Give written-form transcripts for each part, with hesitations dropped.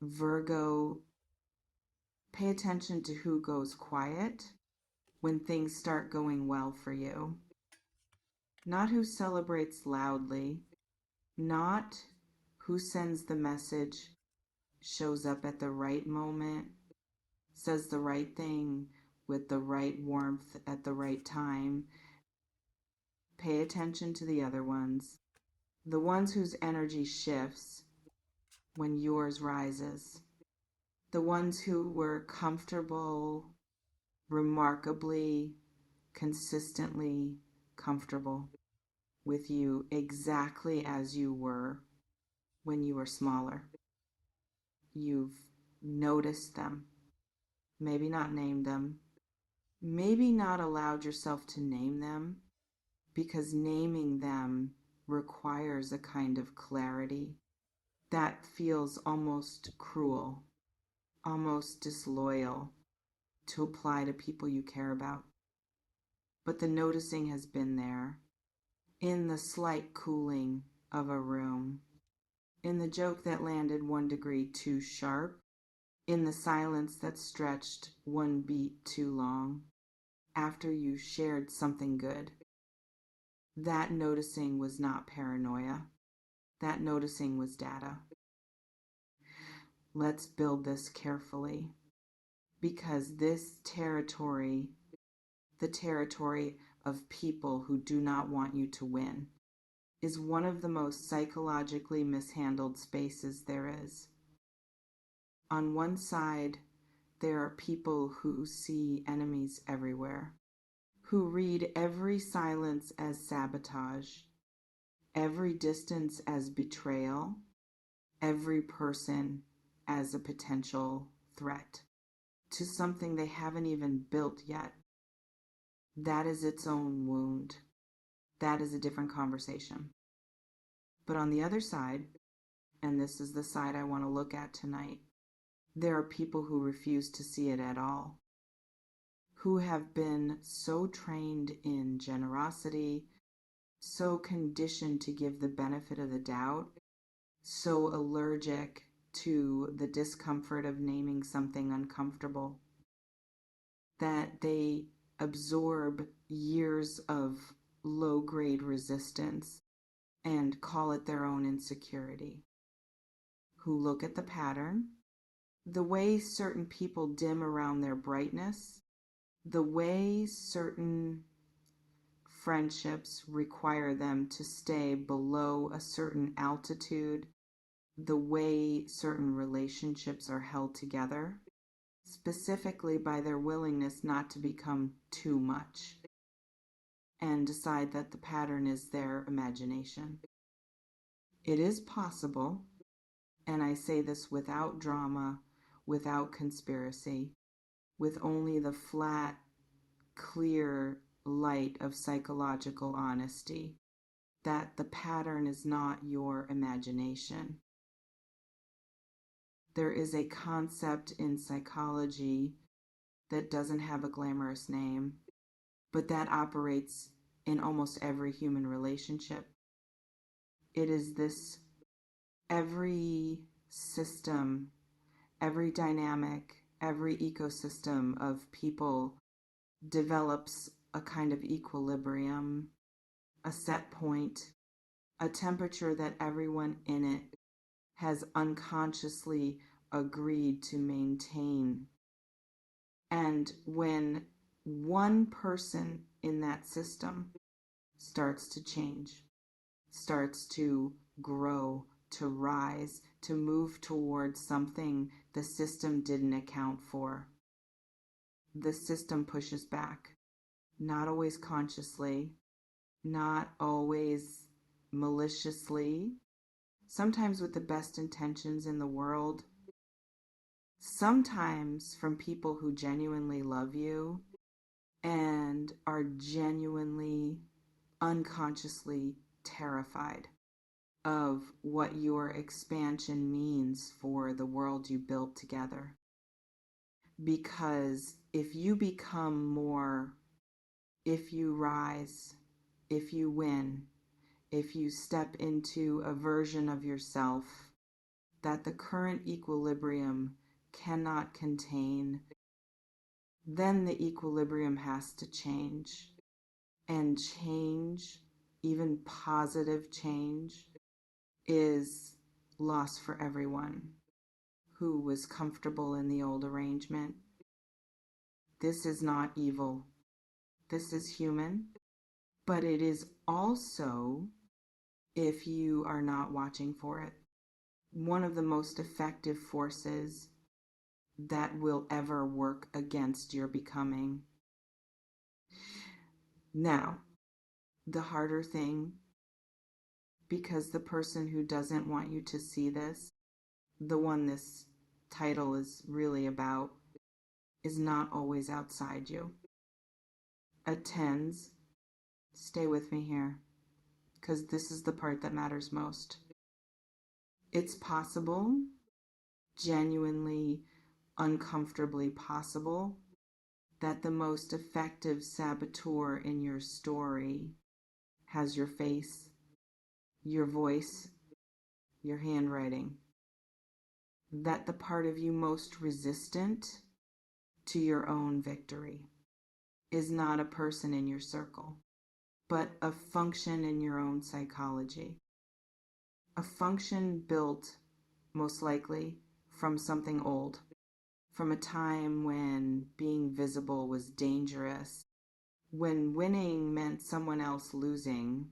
Virgo, pay attention to who goes quiet when things start going well for you. Not who celebrates loudly, not who sends the message, shows up at the right moment, says the right thing with the right warmth at the right time. Pay attention to the other ones, the ones whose energy shifts when yours rises, the ones who were comfortable, remarkably, consistently comfortable with you exactly as you were when you were smaller. You've noticed them, maybe not named them, maybe not allowed yourself to name them, because naming them requires a kind of clarity that feels almost cruel, almost disloyal to apply to people you care about. But the noticing has been there, in the slight cooling of a room, in the joke that landed 1 degree too sharp, in the silence that stretched 1 beat too long, after you shared something good. That noticing was not paranoia. That noticing was data. Let's build this carefully, because this territory, the territory of people who do not want you to win, is one of the most psychologically mishandled spaces there is. On one side, there are people who see enemies everywhere, who read every silence as sabotage, every distance as betrayal, every person as a potential threat to something they haven't even built yet. That is its own wound. That is a different conversation. But on the other side, and this is the side I want to look at tonight, there are people who refuse to see it at all, who have been so trained in generosity, so conditioned to give the benefit of the doubt, so allergic to the discomfort of naming something uncomfortable, that they absorb years of low-grade resistance and call it their own insecurity, who look at the pattern, the way certain people dim around their brightness, the way certain friendships require them to stay below a certain altitude, the way certain relationships are held together, specifically by their willingness not to become too much, and decide that the pattern is their imagination. It is possible, and I say this without drama, without conspiracy, with only the flat, clear light of psychological honesty, that the pattern is not your imagination. There is a concept in psychology that doesn't have a glamorous name, but that operates in almost every human relationship. It is this: every system, every dynamic, every ecosystem of people develops a kind of equilibrium, a set point, a temperature that everyone in it has unconsciously agreed to maintain. And when one person in that system starts to change, starts to grow, to rise, to move towards something the system didn't account for, the system pushes back, not always consciously, not always maliciously, sometimes with the best intentions in the world, sometimes from people who genuinely love you and are genuinely, unconsciously terrified of what your expansion means for the world you built together. Because if you become more, if you rise, if you win, if you step into a version of yourself that the current equilibrium cannot contain, then the equilibrium has to change. And change, even positive change, is loss for everyone who was comfortable in the old arrangement. This is not evil. This is human, but it is also, if you are not watching for it, one of the most effective forces that will ever work against your becoming. Now, the harder thing, because the person who doesn't want you to see this, the one this title is really about, is not always outside you. Attends, stay with me here, because this is the part that matters most. It's possible, genuinely, uncomfortably possible, that the most effective saboteur in your story has your face, your voice, your handwriting. That the part of you most resistant to your own victory is not a person in your circle, but a function in your own psychology. A function built, most likely, from something old, from a time when being visible was dangerous, when winning meant someone else losing,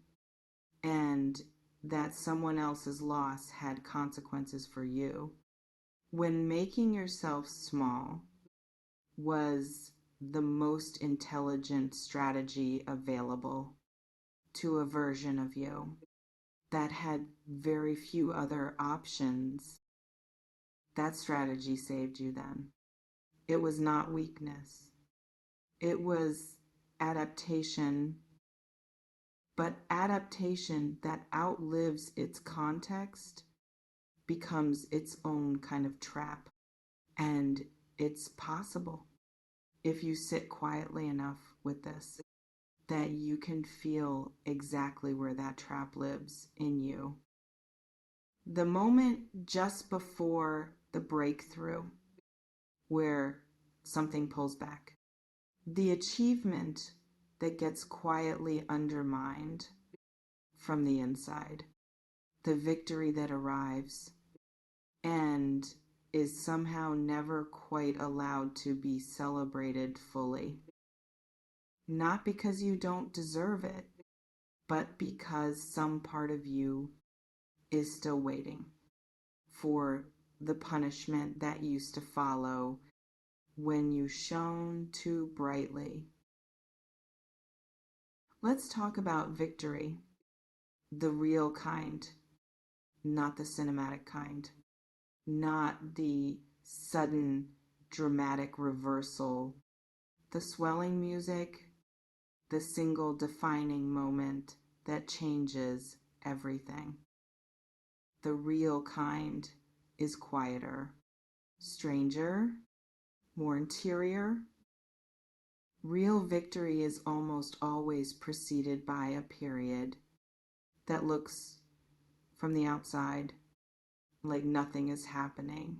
and that someone else's loss had consequences for you, when making yourself small was the most intelligent strategy available to a version of you that had very few other options. That strategy saved you then. It was not weakness. It was adaptation, but adaptation that outlives its context becomes its own kind of trap. And it's possible, if you sit quietly enough with this, that you can feel exactly where that trap lives in you. The moment just before the breakthrough, where something pulls back, the achievement that gets quietly undermined from the inside, the victory that arrives and is somehow never quite allowed to be celebrated fully. Not because you don't deserve it, but because some part of you is still waiting for the punishment that used to follow when you shone too brightly. Let's talk about victory, the real kind, not the cinematic kind, not the sudden dramatic reversal, the swelling music, the single defining moment that changes everything. The real kind is quieter, stranger, more interior. Real victory is almost always preceded by a period that looks, from the outside, like nothing is happening,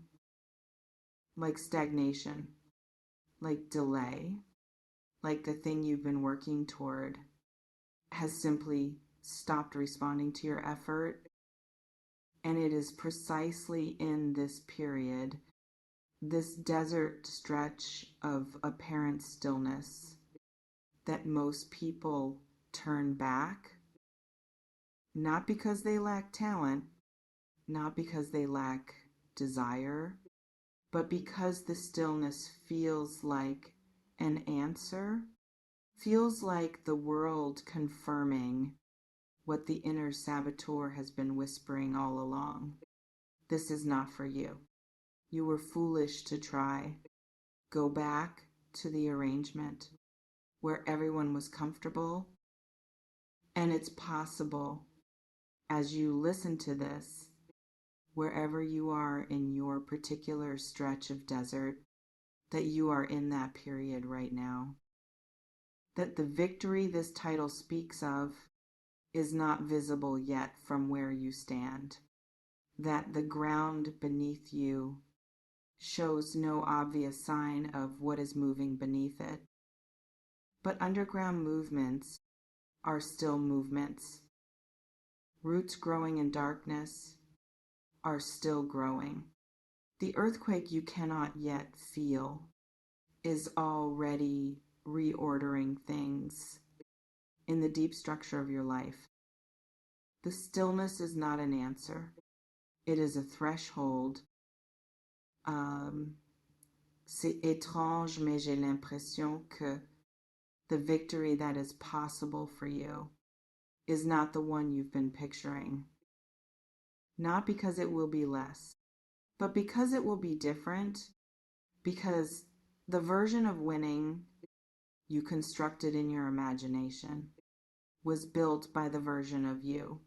like stagnation, like delay, like the thing you've been working toward has simply stopped responding to your effort. And it is precisely in this period, this desert stretch of apparent stillness, that most people turn back, not because they lack talent, not because they lack desire, but because the stillness feels like an answer, feels like the world confirming what the inner saboteur has been whispering all along. This is not for you. You were foolish to try. Go back to the arrangement where everyone was comfortable. And it's possible, as you listen to this, wherever you are in your particular stretch of desert, that you are in that period right now. That the victory this title speaks of is not visible yet from where you stand. that the ground beneath you shows no obvious sign of what is moving beneath it. But underground movements are still movements. Roots growing in darkness are still growing. The earthquake you cannot yet feel is already reordering things in the deep structure of your life. The stillness is not an answer. It is a threshold. C'est étrange, mais j'ai l'impression que the victory that is possible for you is not the one you've been picturing. Not because it will be less, but because it will be different, because the version of winning you constructed in your imagination was built by the version of you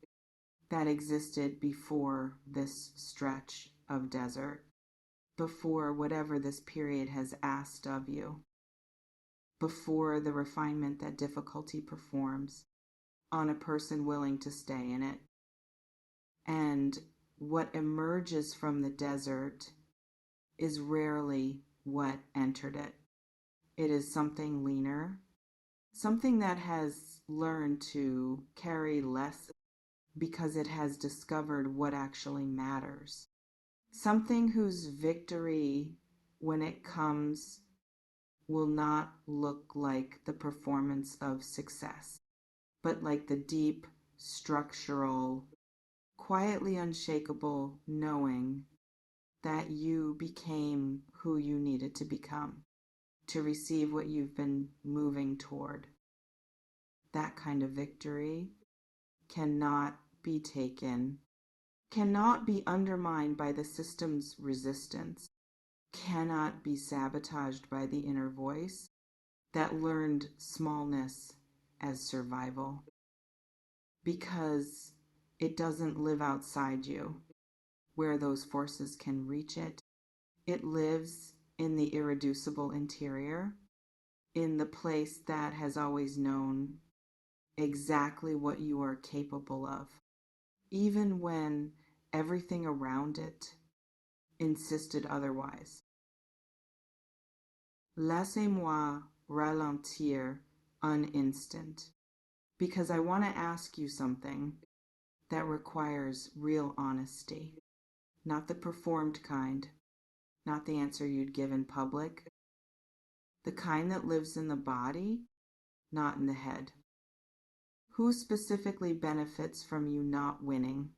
that existed before this stretch of desert, before whatever this period has asked of you, before the refinement that difficulty performs on a person willing to stay in it. And what emerges from the desert is rarely what entered it. It is something leaner, something that has learned to carry less because it has discovered what actually matters. Something whose victory, when it comes, will not look like the performance of success, but like the deep, structural, quietly unshakable knowing that you became who you needed to become to receive what you've been moving toward. That kind of victory cannot be taken, cannot be undermined by the system's resistance, cannot be sabotaged by the inner voice that learned smallness as survival, because it doesn't live outside you where those forces can reach it. It lives in the irreducible interior, in the place that has always known exactly what you are capable of, even when everything around it insisted otherwise. Laissez-moi ralentir un instant, because I want to ask you something that requires real honesty, not the performed kind, not the answer you'd give in public, the kind that lives in the body, not in the head. Who specifically benefits from you not winning?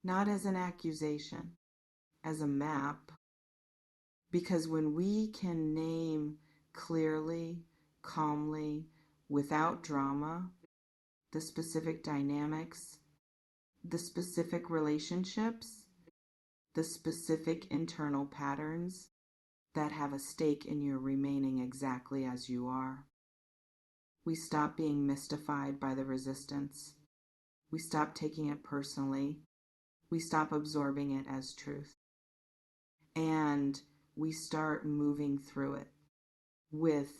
Not as an accusation, as a map. Because when we can name clearly, calmly, without drama, the specific dynamics, the specific relationships, the specific internal patterns that have a stake in your remaining exactly as you are, we stop being mystified by the resistance. We stop taking it personally. We stop absorbing it as truth. And we start moving through it with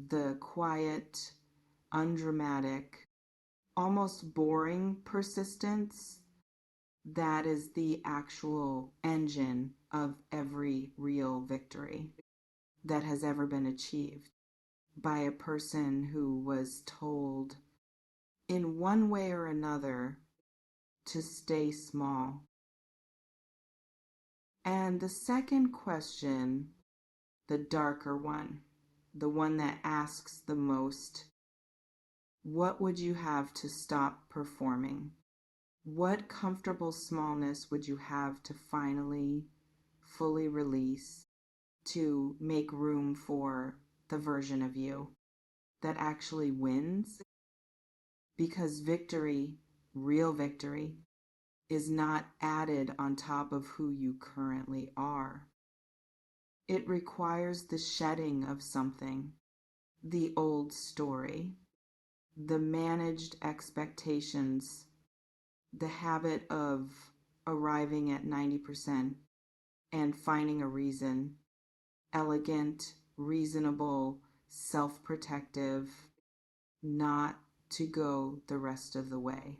the quiet, undramatic, almost boring persistence that is the actual engine of every real victory that has ever been achieved by a person who was told in one way or another to stay small. And the second question, the darker one, the one that asks the most, what would you have to stop performing? What comfortable smallness would you have to finally, fully release, to make room for the version of you that actually wins? Because victory, real victory, is not added on top of who you currently are. It requires the shedding of something, the old story, the managed expectations, the habit of arriving at 90% and finding a reason, elegant, reasonable, self-protective, not to go the rest of the way.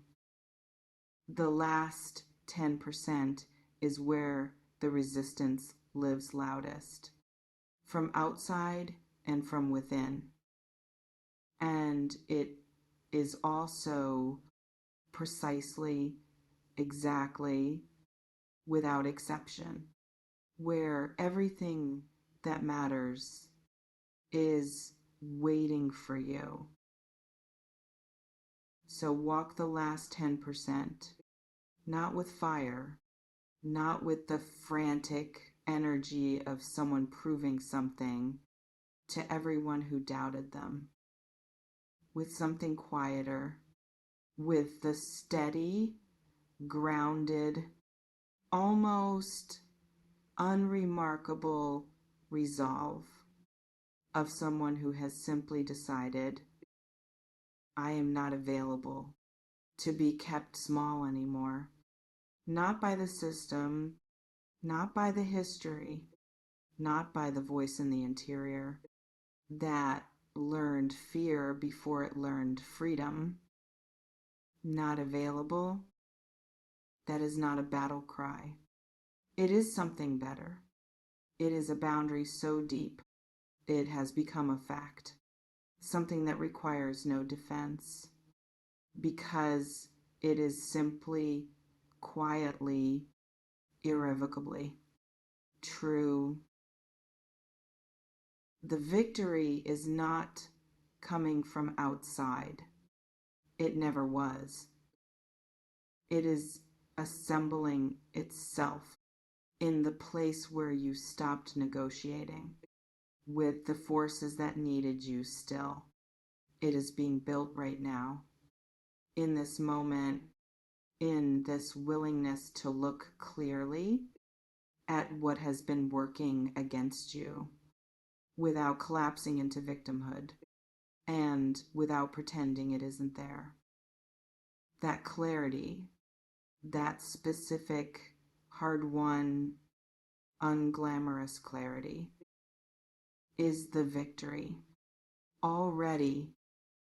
The last 10% is where the resistance lives loudest, from outside and from within. And it is also precisely, exactly, without exception, where everything that matters is waiting for you. So walk the last 10%, not with fire, not with the frantic energy of someone proving something to everyone who doubted them, with something quieter, with the steady, grounded, almost unremarkable resolve of someone who has simply decided, I am not available to be kept small anymore. Not by the system, not by the history, not by the voice in the interior that learned fear before it learned freedom. Not available. That is not a battle cry. It is something better. It is a boundary so deep it has become a fact, something that requires no defense, because it is simply, quietly, irrevocably true. The victory is not coming from outside. It never was. It is assembling itself in the place where you stopped negotiating with the forces that needed you still. It is being built right now, in this moment, in this willingness to look clearly at what has been working against you without collapsing into victimhood and without pretending it isn't there. That clarity, that specific, hard-won, unglamorous clarity is the victory already,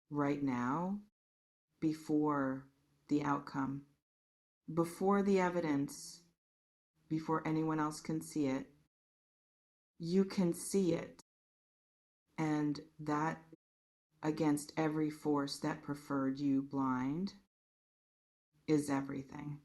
right now, before the outcome, before the evidence, before anyone else can see it. You can see it, and that, against every force that preferred you blind, is everything.